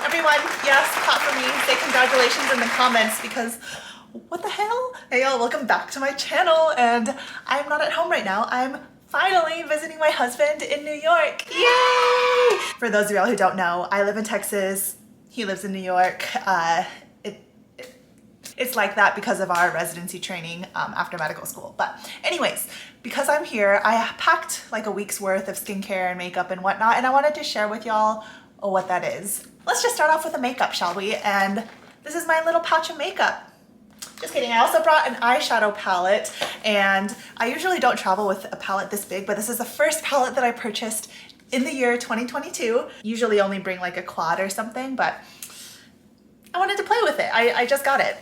Everyone, yes, clap for me. Say congratulations in the comments because what the hell? Hey y'all, welcome back to my channel, and I'm not at home right now. I'm finally visiting my husband in New York. Yay! For those of y'all who don't know, I live in Texas. He lives in New York. It's like that because of our residency training after medical school. But anyways, because I'm here, I packed like a week's worth of skincare and makeup and whatnot, and I wanted to share with y'all what that is. Let's just start off with the makeup, shall we? And this is my little pouch of makeup. Just kidding. I also brought an eyeshadow palette, and I usually don't travel with a palette this big, but this is the first palette that I purchased in the year 2022. Usually only bring like a quad or something, but I wanted to play with it. I just got it.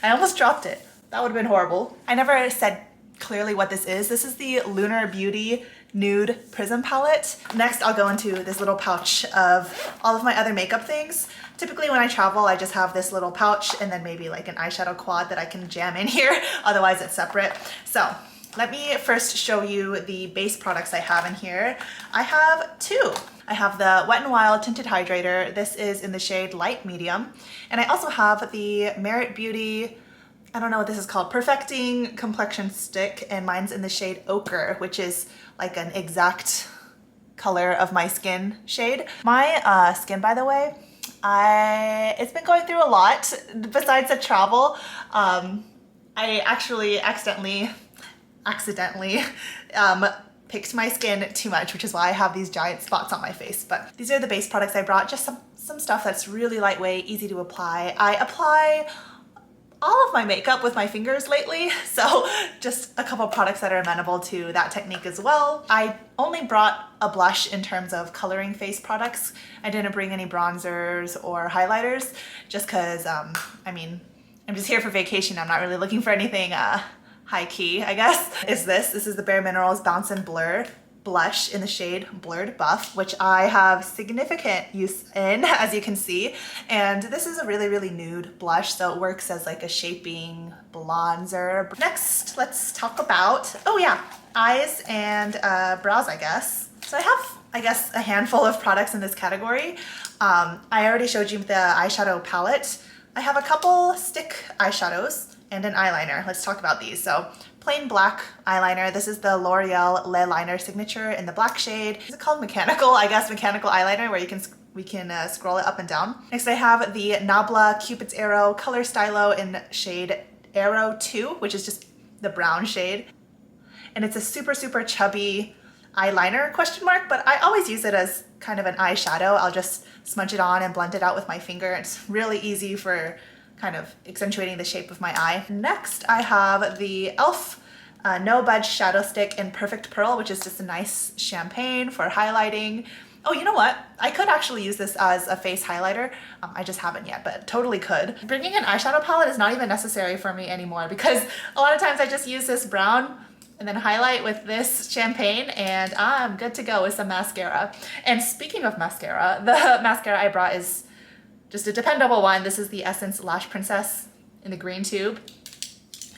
I almost dropped it. That would have been horrible. I never said clearly what this is. This is the Lunar Beauty Nude Prism Palette. Next, I'll go into this little pouch of all of my other makeup things. Typically when I travel, I just have this little pouch and then maybe like an eyeshadow quad that I can jam in here. Otherwise, it's separate. So let me first show you the base products I have in here. I have two. I have the Wet n Wild Tinted Hydrator. This is in the shade Light Medium. And I also have the Merit Beauty, I don't know what this is called, Perfecting Complexion Stick, and mine's in the shade Ochre, which is like an exact color of my skin shade. My skin, by the way, it's been going through a lot besides the travel. I actually accidentally picked my skin too much, which is why I have these giant spots on my face. But these are the base products I brought, just some stuff that's really lightweight, easy to apply. I apply all of my makeup with my fingers lately, so just a couple products that are amenable to that technique as well. I only brought a blush in terms of coloring face products. I didn't bring any bronzers or highlighters just because, I mean, I'm just here for vacation. I'm not really looking for anything high key, I guess. This is the Bare Minerals Bounce and Blur blush in the shade Blurred Buff, which I have significant use in, as you can see. And this is a really, really nude blush, so it works as like a shaping bronzer. Next, let's talk about, oh yeah, eyes and brows, I guess. So I have, I guess, a handful of products in this category. I already showed you the eyeshadow palette. I have a couple stick eyeshadows and an eyeliner. Let's talk about these. So plain black eyeliner. This is the L'Oreal Le Liner Signature in the black shade. Is it called mechanical? I guess mechanical eyeliner, where we can scroll it up and down. Next, I have the Nabla Cupid's Arrow Color Stylo in shade Arrow 2, which is just the brown shade. And it's a super, super chubby eyeliner, question mark, but I always use it as kind of an eyeshadow. I'll just smudge it on and blend it out with my finger. It's really easy for kind of accentuating the shape of my eye. Next, I have the e.l.f. No Budge Shadow Stick in Perfect Pearl, which is just a nice champagne for highlighting. Oh, you know what? I could actually use this as a face highlighter. I just haven't yet, but totally could. Bringing an eyeshadow palette is not even necessary for me anymore because a lot of times I just use this brown and then highlight with this champagne, and I'm good to go with some mascara. And speaking of mascara, the mascara I brought is just a dependable one. This is the Essence Lash Princess in the green tube.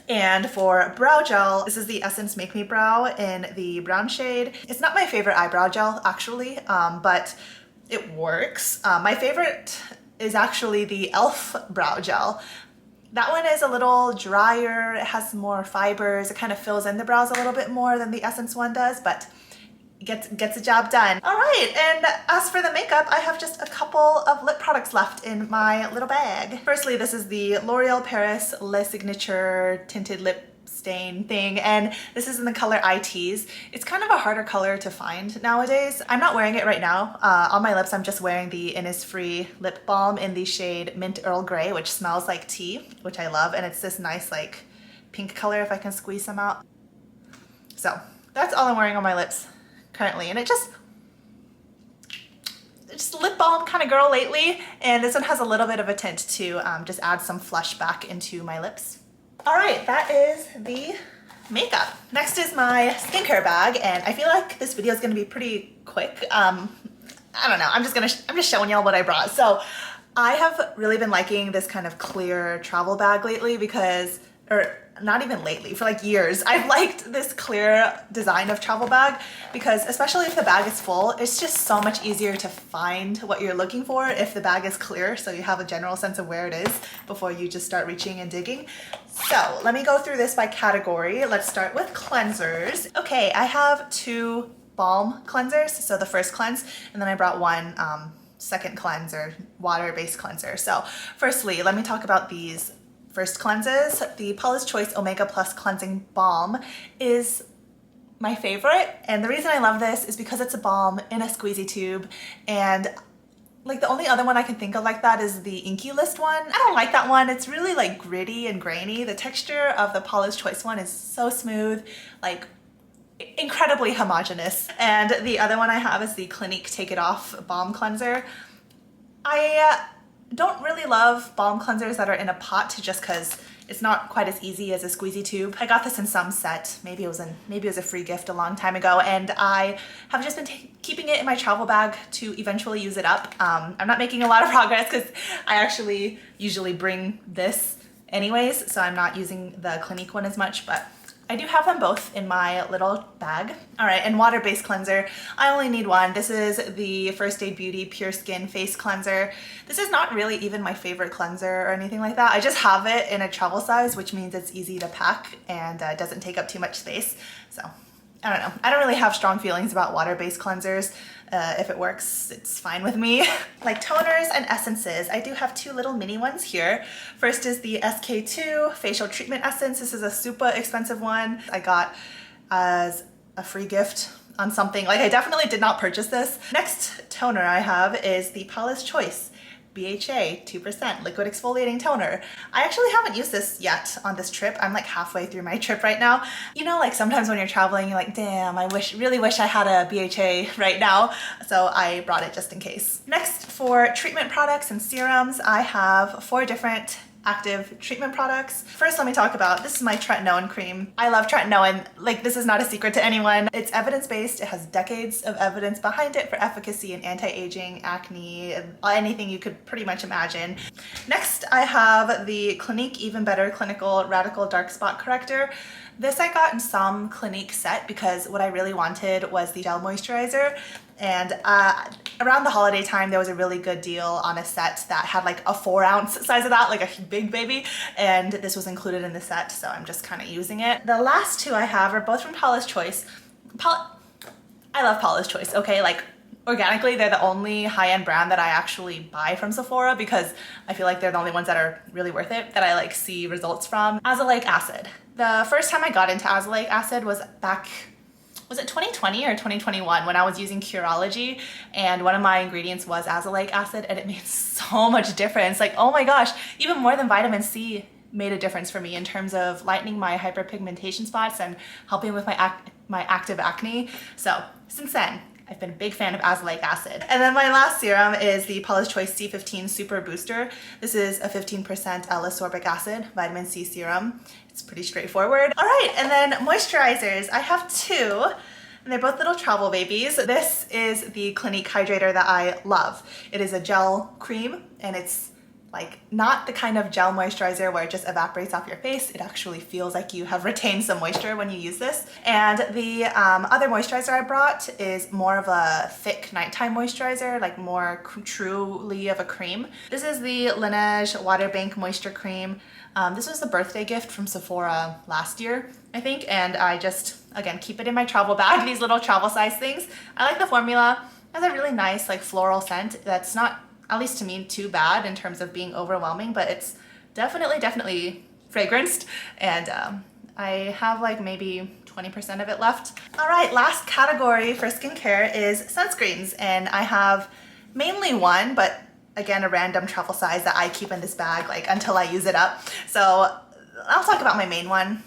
And for brow gel, this is the Essence Make Me Brow in the brown shade. It's not my favorite eyebrow gel, actually, but it works. My favorite is actually the e.l.f. brow gel. That one is a little drier, it has more fibers, it kind of fills in the brows a little bit more than the Essence one does, but gets the job done. All right, and as for the makeup, I have just a couple of lip products left in my little bag. Firstly, this is the L'Oreal Paris Le Signature Tinted Lip Stain thing, and this is in the color ITs. It's kind of a harder color to find nowadays. I'm not wearing it right now. On my lips, I'm just wearing the Innisfree lip balm in the shade Mint Earl Grey, which smells like tea, which I love, and it's this nice like pink color if I can squeeze some out. So that's all I'm wearing on my lips currently, and it's lip balm kind of girl lately, and this one has a little bit of a tint to just add some flush back into my lips. All right, that is the makeup. Next is my skincare bag, and I feel like this video is going to be pretty quick. I don't know, I'm just showing y'all what I brought. So I have really been liking this kind of clear travel bag lately because or not even lately, for like years, I've liked this clear design of travel bag because especially if the bag is full, it's just so much easier to find what you're looking for if the bag is clear, so you have a general sense of where it is before you just start reaching and digging. So let me go through this by category. Let's start with cleansers. Okay, I have 2 balm cleansers, so the first cleanse, and then I brought one second cleanser, water-based cleanser. So firstly, let me talk about these first cleanses. The Paula's Choice Omega Plus Cleansing Balm is my favorite, and the reason I love this is because it's a balm in a squeezy tube, and like the only other one I can think of like that is the Inky List one. I don't like that one. It's really like gritty and grainy. The texture of the Paula's Choice one is so smooth, like incredibly homogeneous. And the other one I have is the Clinique Take It Off Balm Cleanser. I don't really love balm cleansers that are in a pot just because it's not quite as easy as a squeezy tube. I got this in some set. Maybe it was a free gift a long time ago, and I have just been keeping it in my travel bag to eventually use it up. I'm not making a lot of progress because I actually usually bring this anyways, so I'm not using the Clinique one as much, but I do have them both in my little bag. All right, and water-based cleanser, I only need one. This is the First Aid Beauty Pure Skin Face Cleanser. This is not really even my favorite cleanser or anything like that. I just have it in a travel size, which means it's easy to pack and doesn't take up too much space. So I don't know. I don't really have strong feelings about water-based cleansers. If it works, it's fine with me. Like toners and essences, I do have 2 little mini ones here. First is the SK2 Facial Treatment Essence. This is a super expensive one I got as a free gift on something. Like I definitely did not purchase this. Next toner I have is the Paula's Choice BHA 2% Liquid Exfoliating Toner. I actually haven't used this yet on this trip. I'm like halfway through my trip right now. You know, like sometimes when you're traveling, you're like, damn, I really wish I had a BHA right now. So I brought it just in case. Next, for treatment products and serums, I have 4 different active treatment products. First, let me talk about, this is my tretinoin cream. I love tretinoin. Like, this is not a secret to anyone. It's evidence-based. It has decades of evidence behind it for efficacy in anti-aging, acne, anything you could pretty much imagine. Next, I have the Clinique Even Better Clinical Radical Dark Spot Corrector. This I got in some Clinique set because what I really wanted was the gel moisturizer, and around the holiday time there was a really good deal on a set that had like a 4-ounce size of that, like a big baby, and this was included in the set, so I'm just kind of using it. The last 2 I have are both from Paula's Choice. I love Paula's Choice, okay? Like organically, they're the only high-end brand that I actually buy from Sephora because I feel like they're the only ones that are really worth it, that I like see results from. Azelaic acid. The first time I got into azelaic acid was back, was it 2020 or 2021 when I was using Curology, and one of my ingredients was azelaic acid, and it made so much difference. Like, oh my gosh, even more than vitamin C made a difference for me in terms of lightening my hyperpigmentation spots and helping with my active acne. So since then, I've been a big fan of azelaic acid. And then my last serum is the Paula's Choice C15 Super Booster. This is a 15% L-ascorbic acid vitamin C serum. It's pretty straightforward. All right, and then moisturizers. I have 2, and they're both little travel babies. This is the Clinique Hydrator that I love. It is a gel cream, and it's like not the kind of gel moisturizer where it just evaporates off your face. It actually feels like you have retained some moisture when you use this. And the other moisturizer I brought is more of a thick nighttime moisturizer, like more truly of a cream. This is the Laneige Water Bank Moisture Cream. This was the birthday gift from Sephora last year, I think, and I just, again, keep it in my travel bag, these little travel size things. I like the formula. It has a really nice like floral scent that's not, at least to me, too bad in terms of being overwhelming, but it's definitely fragranced, and I have like maybe 20% of it left. All right, last category for skincare is sunscreens, and I have mainly one, but again, a random travel size that I keep in this bag like until I use it up. So I'll talk about my main one.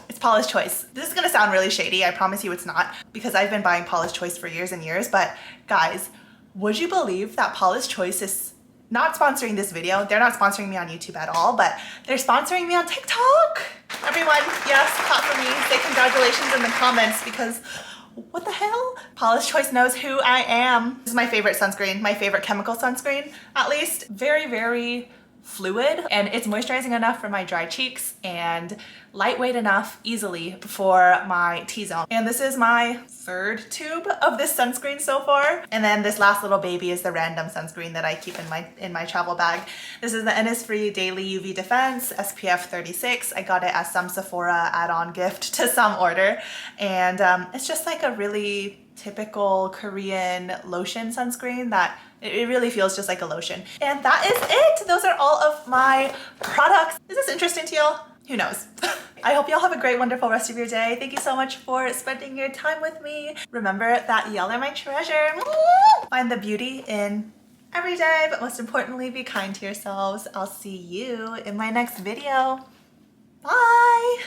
It's Paula's Choice. This is gonna sound really shady, I promise you it's not, because I've been buying Paula's Choice for years and years, but guys, would you believe that Paula's Choice is not sponsoring this video? They're not sponsoring me on YouTube at all, but they're sponsoring me on TikTok. Everyone, yes, clap for me, say congratulations in the comments, because what the hell? Paula's Choice knows who I am. This is my favorite sunscreen, my favorite chemical sunscreen, at least. Very, very fluid, and it's moisturizing enough for my dry cheeks and lightweight enough easily for my T-zone. And this is my third tube of this sunscreen so far. And then this last little baby is the random sunscreen that I keep in my travel bag. This is the Innisfree Daily UV Defense SPF 36. I got it as some Sephora add-on gift to some order. And it's just like a really typical Korean lotion sunscreen that it really feels just like a lotion. And that is it. Those are all of my products. Is this interesting to y'all? Who knows? I hope y'all have a great, wonderful rest of your day. Thank you so much for spending your time with me. Remember that y'all are my treasure. Find the beauty in every day, but most importantly, be kind to yourselves. I'll see you in my next video. Bye.